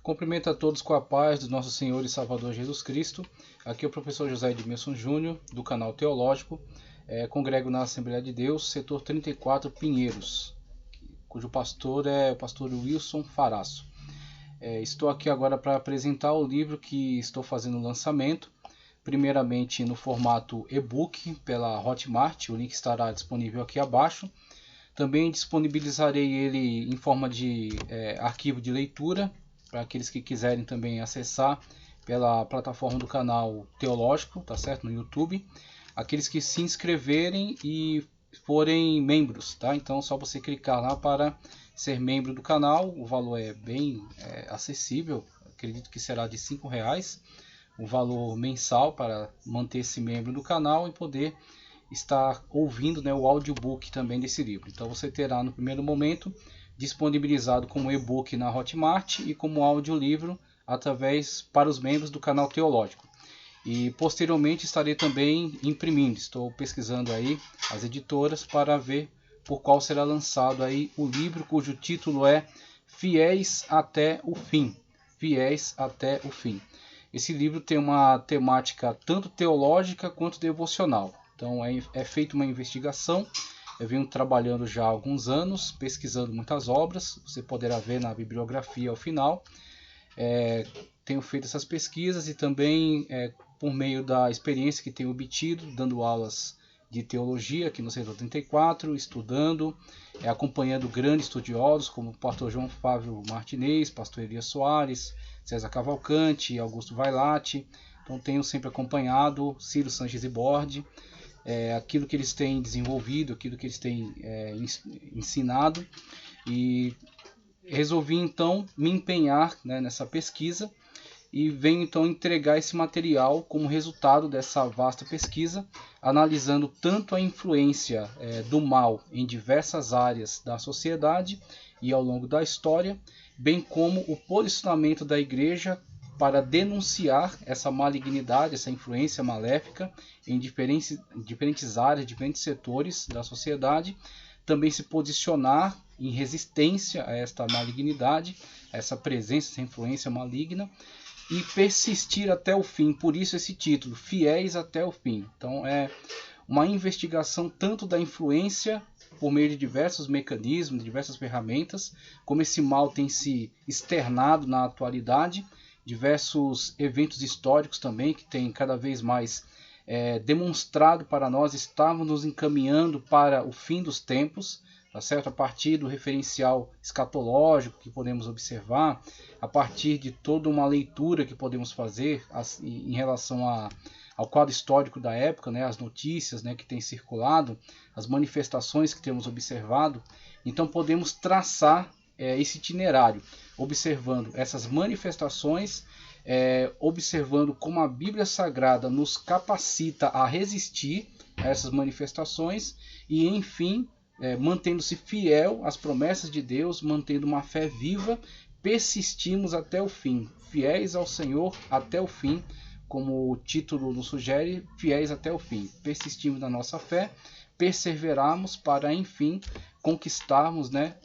Cumprimento a todos com a paz do nosso Senhor e Salvador Jesus Cristo. Aqui é o professor José Edmilson Júnior, do canal Teológico. Congrego na Assembleia de Deus, setor 34, Pinheiros, cujo pastor é o pastor Wilson Faraço. Estou aqui agora para apresentar o livro que estou fazendo o lançamento, primeiramente no formato e-book pela Hotmart, o link estará disponível aqui abaixo. Também disponibilizarei ele em forma de arquivo de leitura, para aqueles que quiserem também acessar pela plataforma do canal Teológico, tá certo? No YouTube. Aqueles que se inscreverem e forem membros, tá? Então é só você clicar lá para ser membro do canal. O valor é bem acessível, acredito que será de R$5, o valor mensal para manter-se membro do canal e poder estar ouvindo, né, o audiobook também desse livro. Então você terá no primeiro momento disponibilizado como e-book na Hotmart e como audiolivro para os membros do canal Teológico. E posteriormente estarei também imprimindo. Estou pesquisando aí as editoras para ver por qual será lançado aí o livro, cujo título é Fiéis até o Fim. Fiéis até o Fim. Esse livro tem uma temática tanto teológica quanto devocional. Então é feita uma investigação. Eu venho trabalhando já há alguns anos, pesquisando muitas obras. Você poderá ver na bibliografia ao final. Tenho feito essas pesquisas e também por meio da experiência que tenho obtido, dando aulas de teologia aqui no Setor 34, estudando, acompanhando grandes estudiosos como o pastor João Fábio Martinez, pastor Elias Soares, César Cavalcante, Augusto Vailate. Então tenho sempre acompanhado Ciro Sanches e Borde, aquilo que eles têm desenvolvido, aquilo que eles têm ensinado, e resolvi então me empenhar, né, nessa pesquisa e venho então entregar esse material como resultado dessa vasta pesquisa, analisando tanto a influência do mal em diversas áreas da sociedade e ao longo da história, bem como o posicionamento da igreja para denunciar essa malignidade, essa influência maléfica em diferentes áreas, diferentes setores da sociedade, também se posicionar em resistência a esta malignidade, a essa presença, essa influência maligna, e persistir até o fim. Por isso esse título, Fiéis até o Fim. Então é uma investigação tanto da influência por meio de diversos mecanismos, diversas ferramentas, como esse mal tem se externado na atualidade, diversos eventos históricos também que têm cada vez mais demonstrado para nós estarmos nos encaminhando para o fim dos tempos, tá certo? A partir do referencial escatológico que podemos observar, a partir de toda uma leitura que podemos fazer em relação ao quadro histórico da época, né? As notícias, né, que têm circulado, as manifestações que temos observado. Então podemos traçar esse itinerário, observando essas manifestações, observando como a Bíblia Sagrada nos capacita a resistir a essas manifestações e, enfim, mantendo-se fiel às promessas de Deus, mantendo uma fé viva, persistimos até o fim, fiéis ao Senhor até o fim, como o título nos sugere, fiéis até o fim. Persistimos na nossa fé, perseveramos para, enfim, conquistarmos, né?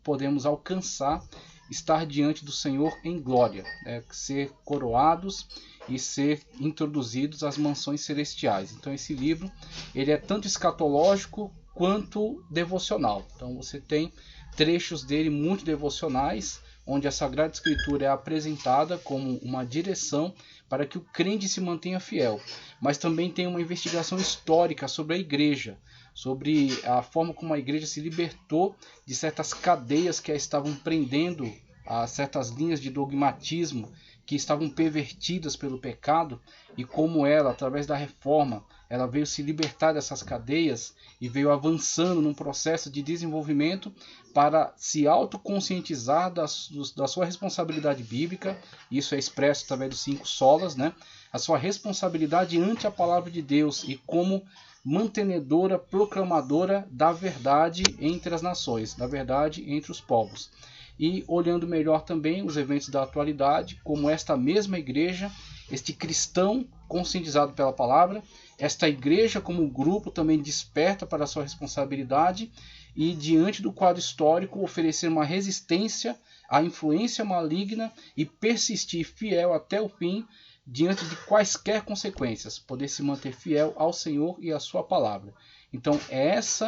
Podemos alcançar, estar diante do Senhor em glória, ser coroados e ser introduzidos às mansões celestiais. Então esse livro ele é tanto escatológico quanto devocional. Então você tem trechos dele muito devocionais, onde a Sagrada Escritura é apresentada como uma direção para que o crente se mantenha fiel. Mas também tem uma investigação histórica sobre a igreja, sobre a forma como a igreja se libertou de certas cadeias que a estavam prendendo a certas linhas de dogmatismo que estavam pervertidas pelo pecado, e como ela, através da reforma, ela veio se libertar dessas cadeias e veio avançando num processo de desenvolvimento para se autoconscientizar da sua responsabilidade bíblica. Isso é expresso através dos 5 solas, né? A sua responsabilidade ante a palavra de Deus e como mantenedora, proclamadora da verdade entre as nações, da verdade entre os povos. E olhando melhor também os eventos da atualidade, como esta mesma igreja, este cristão conscientizado pela palavra, esta igreja como grupo também desperta para a sua responsabilidade e, diante do quadro histórico, oferecer uma resistência à influência maligna e persistir fiel até o fim, diante de quaisquer consequências, poder se manter fiel ao Senhor e à sua palavra. Então, esse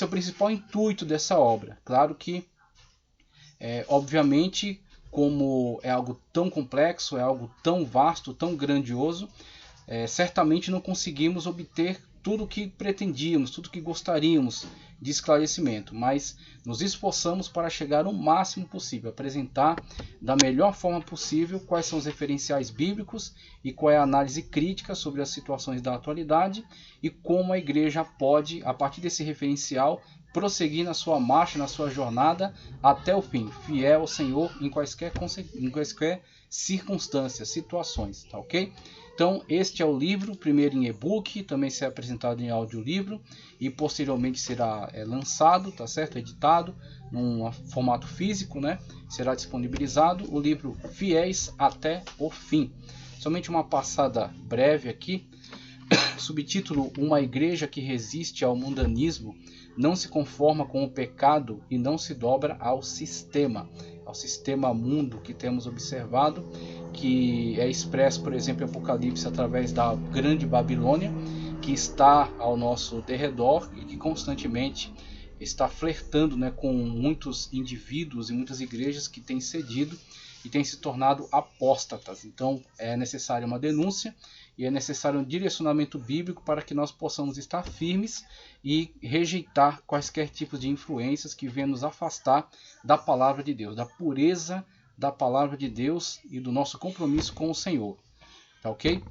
é o principal intuito dessa obra. Claro que, obviamente, como é algo tão complexo, é algo tão vasto, tão grandioso, certamente não conseguimos obter tudo o que pretendíamos, tudo o que gostaríamos de esclarecimento, mas nos esforçamos para chegar o máximo possível, apresentar da melhor forma possível quais são os referenciais bíblicos e qual é a análise crítica sobre as situações da atualidade e como a igreja pode, a partir desse referencial, prosseguir na sua marcha, na sua jornada até o fim, fiel ao Senhor em quaisquer circunstâncias, situações, tá ok? Então, este é o livro, primeiro em e-book, também será apresentado em audiolivro e posteriormente será lançado, tá certo? Editado num formato físico, né? Será disponibilizado o livro Fiéis até o Fim. Somente uma passada breve aqui. Subtítulo: Uma igreja que resiste ao mundanismo, não se conforma com o pecado e não se dobra ao sistema mundo que temos observado, que é expresso, por exemplo, em Apocalipse através da grande Babilônia, que está ao nosso derredor e que constantemente está flertando, né, com muitos indivíduos e muitas igrejas que têm cedido e têm se tornado apóstatas. Então é necessária uma denúncia e é necessário um direcionamento bíblico para que nós possamos estar firmes e rejeitar quaisquer tipos de influências que venham nos afastar da palavra de Deus, da pureza da palavra de Deus e do nosso compromisso com o Senhor. Tá ok?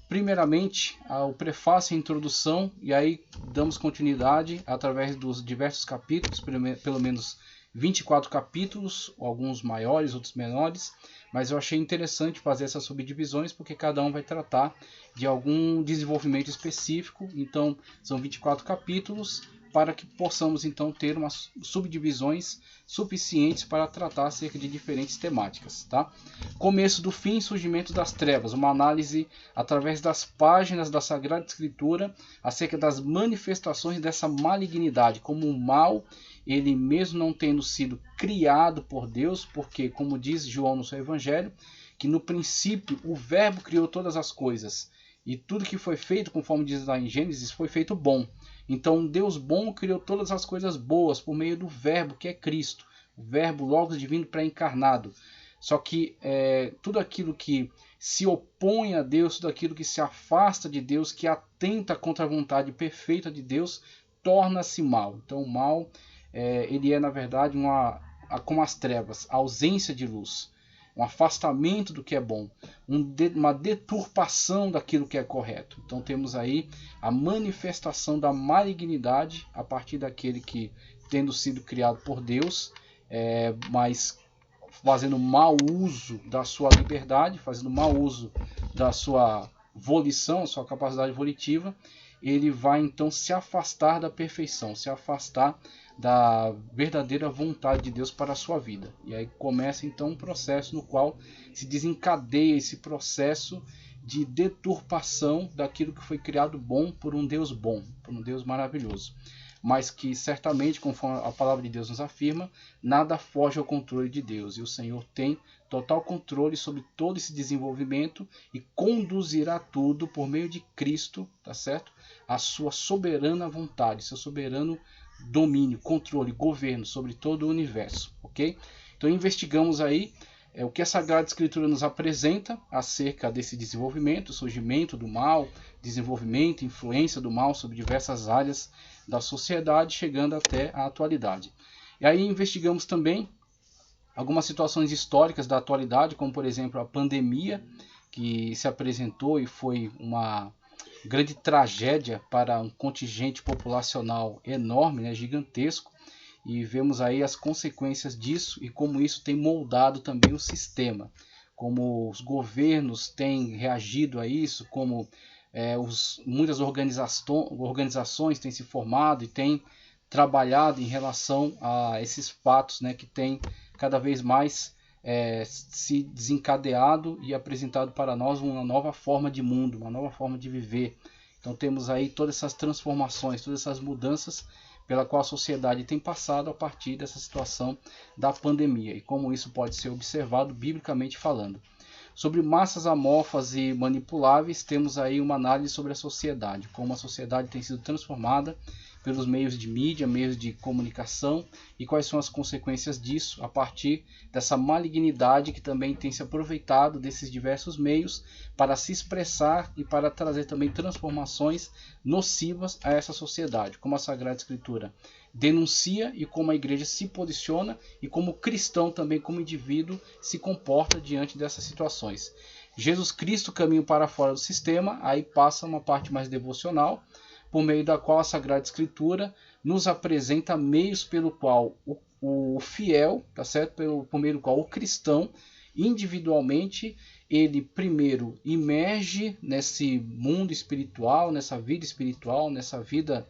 Primeiramente, o prefácio e a introdução, e aí damos continuidade através dos diversos capítulos, pelo menos 24 capítulos, alguns maiores, outros menores, mas eu achei interessante fazer essas subdivisões porque cada um vai tratar de algum desenvolvimento específico. Então são 24 capítulos para que possamos então ter umas subdivisões suficientes para tratar acerca de diferentes temáticas, tá? Começo do fim, surgimento das trevas, uma análise através das páginas da Sagrada Escritura acerca das manifestações dessa malignidade, como o mal, ele mesmo não tendo sido criado por Deus, porque, como diz João no seu Evangelho, que no princípio o Verbo criou todas as coisas, e tudo que foi feito, conforme diz lá em Gênesis, foi feito bom. Então Deus bom criou todas as coisas boas por meio do Verbo, que é Cristo, o Verbo Logos divino pré-encarnado. Só que tudo aquilo que se opõe a Deus, tudo aquilo que se afasta de Deus, que atenta contra a vontade perfeita de Deus, torna-se mal. Então o mal, ele é na verdade como as trevas, a ausência de luz, um afastamento do que é bom, uma deturpação daquilo que é correto. Então temos aí a manifestação da malignidade a partir daquele que, tendo sido criado por Deus, mas fazendo mau uso da sua liberdade, fazendo mau uso da sua volição, sua capacidade volitiva, ele vai então se afastar da perfeição, se afastar da verdadeira vontade de Deus para a sua vida. E aí começa então um processo no qual se desencadeia esse processo de deturpação daquilo que foi criado bom, por um Deus maravilhoso. Mas que certamente, conforme a palavra de Deus nos afirma, nada foge ao controle de Deus. E o Senhor tem total controle sobre todo esse desenvolvimento e conduzirá tudo por meio de Cristo, tá certo? A sua soberana vontade, seu soberano domínio, controle, governo sobre todo o universo, ok? Então investigamos aí o que a Sagrada Escritura nos apresenta acerca desse desenvolvimento, surgimento do mal, desenvolvimento, influência do mal sobre diversas áreas da sociedade, chegando até a atualidade. E aí investigamos também algumas situações históricas da atualidade, como por exemplo a pandemia, que se apresentou e foi uma grande tragédia para um contingente populacional enorme, né, gigantesco, e vemos aí as consequências disso e como isso tem moldado também o sistema, como os governos têm reagido a isso, como muitas organizações têm se formado e têm trabalhado em relação a esses fatos, né, que têm cada vez mais se desencadeado e apresentado para nós uma nova forma de mundo, uma nova forma de viver. Então temos aí todas essas transformações, todas essas mudanças pela qual a sociedade tem passado a partir dessa situação da pandemia e como isso pode ser observado biblicamente falando. Sobre massas amorfas e manipuláveis, temos aí uma análise sobre a sociedade, como a sociedade tem sido transformada pelos meios de mídia, meios de comunicação e quais são as consequências disso a partir dessa malignidade que também tem se aproveitado desses diversos meios para se expressar e para trazer também transformações nocivas a essa sociedade, como a Sagrada Escritura denuncia e como a igreja se posiciona e como o cristão também como indivíduo se comporta diante dessas situações. Jesus Cristo, caminho para fora do sistema, aí passa uma parte mais devocional, por meio da qual a Sagrada Escritura nos apresenta meios pelo qual o fiel, tá certo? Por meio do qual o cristão, individualmente, ele primeiro emerge nesse mundo espiritual, nessa vida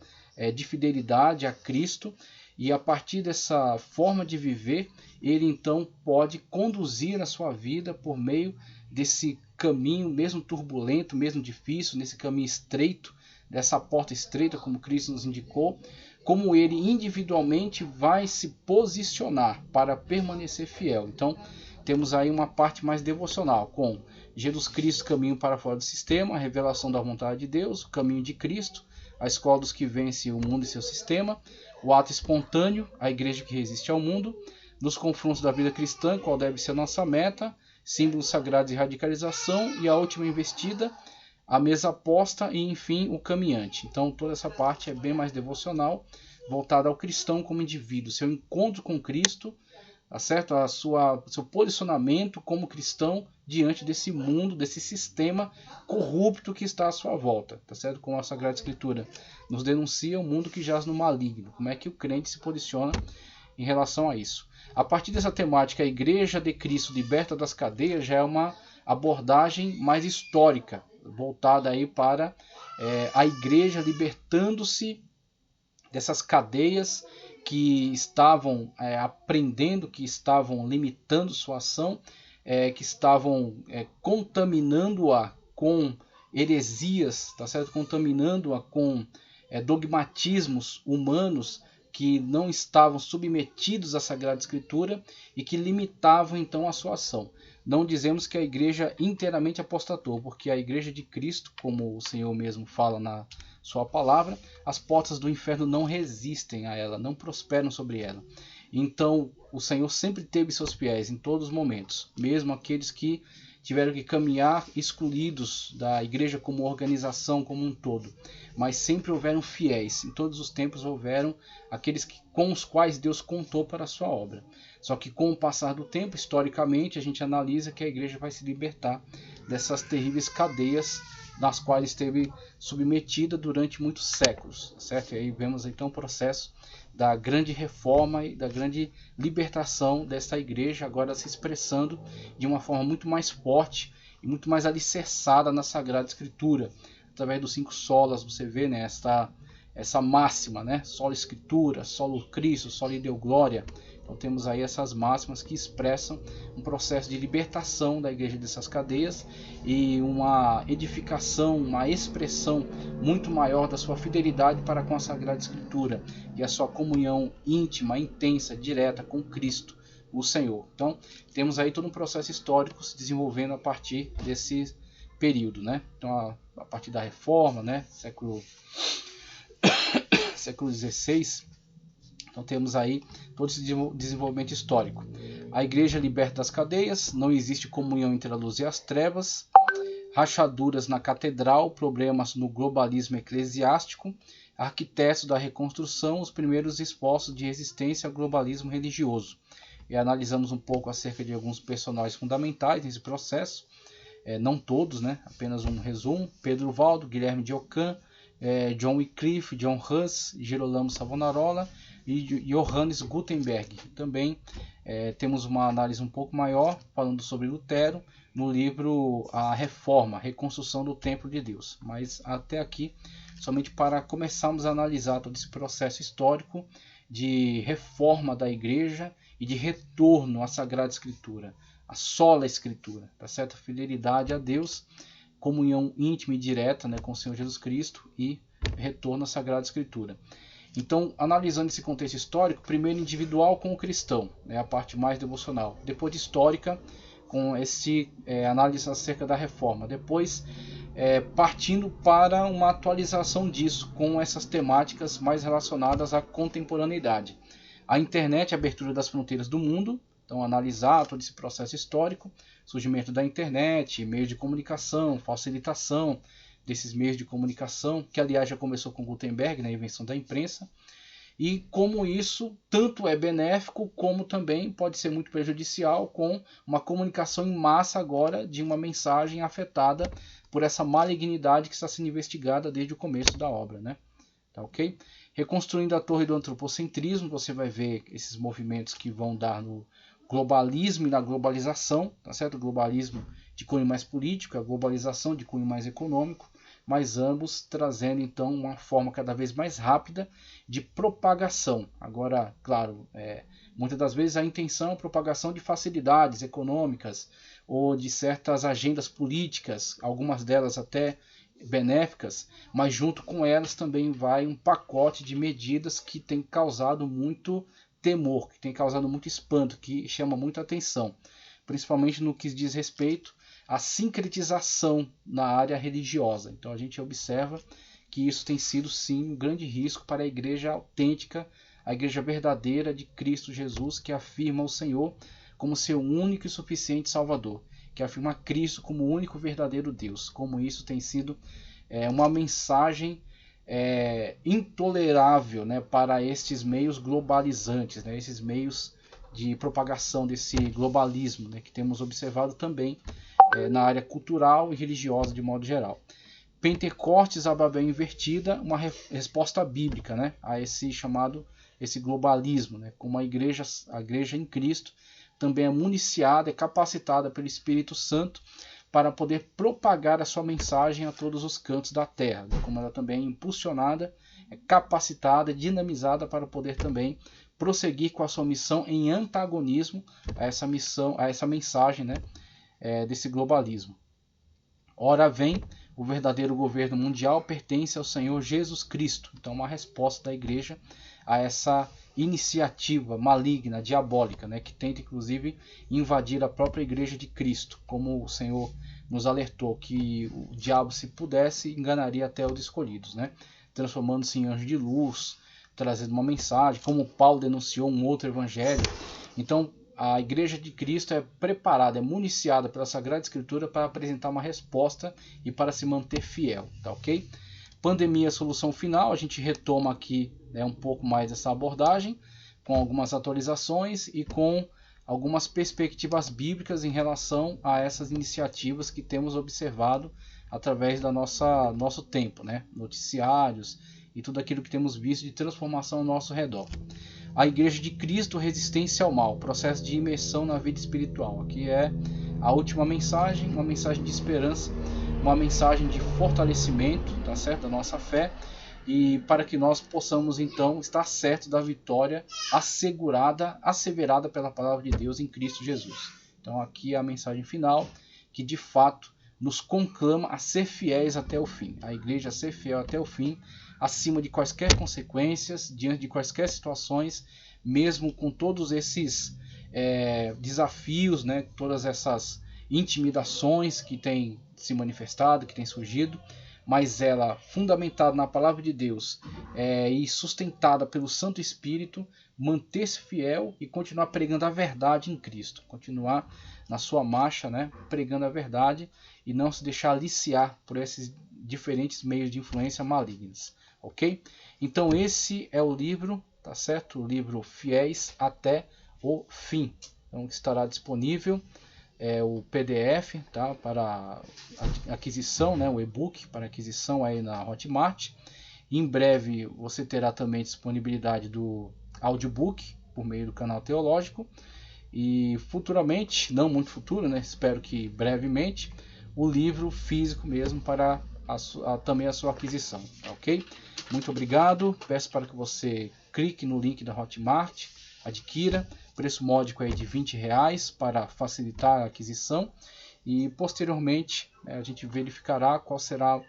de fidelidade a Cristo, e a partir dessa forma de viver, ele então pode conduzir a sua vida por meio desse caminho, mesmo turbulento, mesmo difícil, nesse caminho estreito, dessa porta estreita, como Cristo nos indicou, como ele individualmente vai se posicionar para permanecer fiel. Então, temos aí uma parte mais devocional, com Jesus Cristo, caminho para fora do sistema, a revelação da vontade de Deus, o caminho de Cristo, a escola dos que vencem o mundo e seu sistema, o ato espontâneo, a igreja que resiste ao mundo, nos confrontos da vida cristã, qual deve ser a nossa meta, símbolos sagrados e radicalização, e a última investida, a mesa posta e, enfim, o caminhante. Então, toda essa parte é bem mais devocional, voltada ao cristão como indivíduo, seu encontro com Cristo, tá certo? Seu posicionamento como cristão diante desse mundo, desse sistema corrupto que está à sua volta, tá certo? Como a Sagrada Escritura nos denuncia o mundo que jaz no maligno. Como é que o crente se posiciona em relação a isso? A partir dessa temática, a Igreja de Cristo liberta das cadeias já é uma abordagem mais histórica, voltada aí para a igreja libertando-se dessas cadeias que estavam aprendendo, que estavam limitando sua ação, que estavam contaminando-a com heresias, tá certo? Contaminando-a com dogmatismos humanos que não estavam submetidos à Sagrada Escritura e que limitavam então a sua ação. Não dizemos que a igreja inteiramente apostatou, porque a igreja de Cristo, como o Senhor mesmo fala na sua palavra, as portas do inferno não resistem a ela, não prosperam sobre ela. Então, o Senhor sempre teve seus fiéis em todos os momentos, mesmo aqueles que tiveram que caminhar excluídos da igreja como organização como um todo. Mas sempre houveram fiéis, em todos os tempos houveram aqueles com os quais Deus contou para a sua obra. Só que com o passar do tempo, historicamente, a gente analisa que a igreja vai se libertar dessas terríveis cadeias nas quais esteve submetida durante muitos séculos, certo? E aí vemos então o processo da grande reforma e da grande libertação dessa igreja, agora se expressando de uma forma muito mais forte e muito mais alicerçada na Sagrada Escritura, através dos 5 solas. Você vê, né, essa máxima, né? Sola Escritura, solo Cristo, solo Deo Glória. Então temos aí essas máximas que expressam um processo de libertação da igreja dessas cadeias e uma edificação, uma expressão muito maior da sua fidelidade para com a Sagrada Escritura e a sua comunhão íntima, intensa, direta com Cristo, o Senhor. Então temos aí todo um processo histórico se desenvolvendo a partir desse período, né? Então a partir da Reforma, né? século XVI. Então temos aí todo esse desenvolvimento histórico. A igreja liberta das cadeias, não existe comunhão entre a luz e as trevas, rachaduras na catedral, problemas no globalismo eclesiástico, arquitetos da reconstrução, os primeiros esforços de resistência ao globalismo religioso. E analisamos um pouco acerca de alguns personagens fundamentais nesse processo, não todos, né? Apenas um resumo: Pedro Valdo, Guilherme de Ockham, John Wycliffe, John Huss, Girolamo Savonarola e Johannes Gutenberg. Também temos uma análise um pouco maior falando sobre Lutero no livro A Reforma, Reconstrução do Templo de Deus. Mas até aqui, somente para começarmos a analisar todo esse processo histórico de reforma da igreja e de retorno à Sagrada Escritura, a sola Escritura, tá certo? Fidelidade a Deus, comunhão íntima e direta, né, com o Senhor Jesus Cristo e retorno à Sagrada Escritura. Então, analisando esse contexto histórico, primeiro individual com o cristão, né, a parte mais devocional. Depois histórica, com esse análise acerca da reforma. Depois, partindo para uma atualização disso, com essas temáticas mais relacionadas à contemporaneidade. A internet, a abertura das fronteiras do mundo. Então, analisar todo esse processo histórico, surgimento da internet, meios de comunicação, facilitação desses meios de comunicação, que aliás já começou com Gutenberg, na invenção da imprensa, e como isso tanto é benéfico, como também pode ser muito prejudicial, com uma comunicação em massa agora de uma mensagem afetada por essa malignidade que está sendo investigada desde o começo da obra, né? Tá ok? Reconstruindo a torre do antropocentrismo, você vai ver esses movimentos que vão dar no globalismo e na globalização, tá certo? O globalismo de cunho mais político, a globalização de cunho mais econômico, mas ambos trazendo então uma forma cada vez mais rápida de propagação. Agora, claro, muitas das vezes a intenção é a propagação de facilidades econômicas ou de certas agendas políticas, algumas delas até benéficas, mas junto com elas também vai um pacote de medidas que tem causado muito temor, que tem causado muito espanto, que chama muita atenção, principalmente no que diz respeito à sincretização na área religiosa. Então a gente observa que isso tem sido sim um grande risco para a igreja autêntica, a igreja verdadeira de Cristo Jesus, que afirma o Senhor como seu único e suficiente Salvador, que afirma Cristo como o único verdadeiro Deus. Como isso tem sido uma mensagem intolerável, né, para estes meios globalizantes, né, esses meios de propagação desse globalismo, né, que temos observado também na área cultural e religiosa de modo geral. Pentecostes, a Babel invertida, uma resposta bíblica, né, a esse globalismo, né, como a igreja em Cristo também é municiada, é capacitada pelo Espírito Santo para poder propagar a sua mensagem a todos os cantos da terra, né? Como ela também é impulsionada, é capacitada, dinamizada para poder também prosseguir com a sua missão em antagonismo a essa missão, a essa mensagem, né, desse globalismo. Ora vem, o verdadeiro governo mundial pertence ao Senhor Jesus Cristo. Então, uma resposta da igreja a essa iniciativa maligna, diabólica, né, que tenta inclusive invadir a própria igreja de Cristo, como o Senhor nos alertou que o diabo, se pudesse, enganaria até os escolhidos, né, transformando-se em anjo de luz, trazendo uma mensagem, como Paulo denunciou um outro evangelho. Então a igreja de Cristo é preparada, é municiada pela Sagrada Escritura para apresentar uma resposta e para se manter fiel, tá ok? Pandemia, solução final, a gente retoma aqui um pouco mais essa abordagem, com algumas atualizações e com algumas perspectivas bíblicas em relação a essas iniciativas que temos observado através da nosso tempo, né? Noticiários e tudo aquilo que temos visto de transformação ao nosso redor. A Igreja de Cristo, resistência ao mal, processo de imersão na vida espiritual. Aqui é a última mensagem, uma mensagem de esperança, uma mensagem de fortalecimento, tá certo, da nossa fé, e para que nós possamos então estar certos da vitória assegurada, asseverada pela palavra de Deus em Cristo Jesus. Então aqui é a mensagem final, que de fato nos conclama a ser fiéis até o fim. A igreja a ser fiel até o fim, acima de quaisquer consequências, diante de quaisquer situações, mesmo com todos esses desafios, né, todas essas intimidações que têm se manifestado, que têm surgido, mas ela, fundamentada na palavra de Deus e sustentada pelo Santo Espírito, manter-se fiel e continuar pregando a verdade em Cristo, continuar na sua marcha, né, pregando a verdade e não se deixar aliciar por esses diferentes meios de influência malignos, ok? Então esse é o livro, tá certo? O livro Fiéis até o Fim, então estará disponível. O PDF, tá, para aquisição, né, o e-book para aquisição aí na Hotmart. Em breve você terá também disponibilidade do audiobook por meio do canal teológico e futuramente, não muito futuro, né, espero que brevemente, o livro físico mesmo para também a sua aquisição, ok? Muito obrigado, peço para que você clique no link da Hotmart, adquira, preço módico aí de R$20 para facilitar a aquisição e posteriormente a gente verificará qual será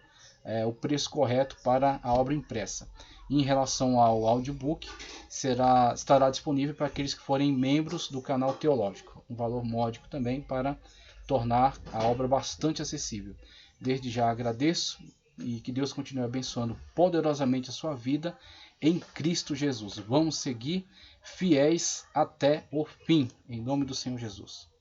o preço correto para a obra impressa. Em relação ao audiobook, estará disponível para aqueles que forem membros do canal teológico, um valor módico também para tornar a obra bastante acessível. Desde já agradeço e que Deus continue abençoando poderosamente a sua vida em Cristo Jesus. Vamos seguir fiéis até o fim, em nome do Senhor Jesus.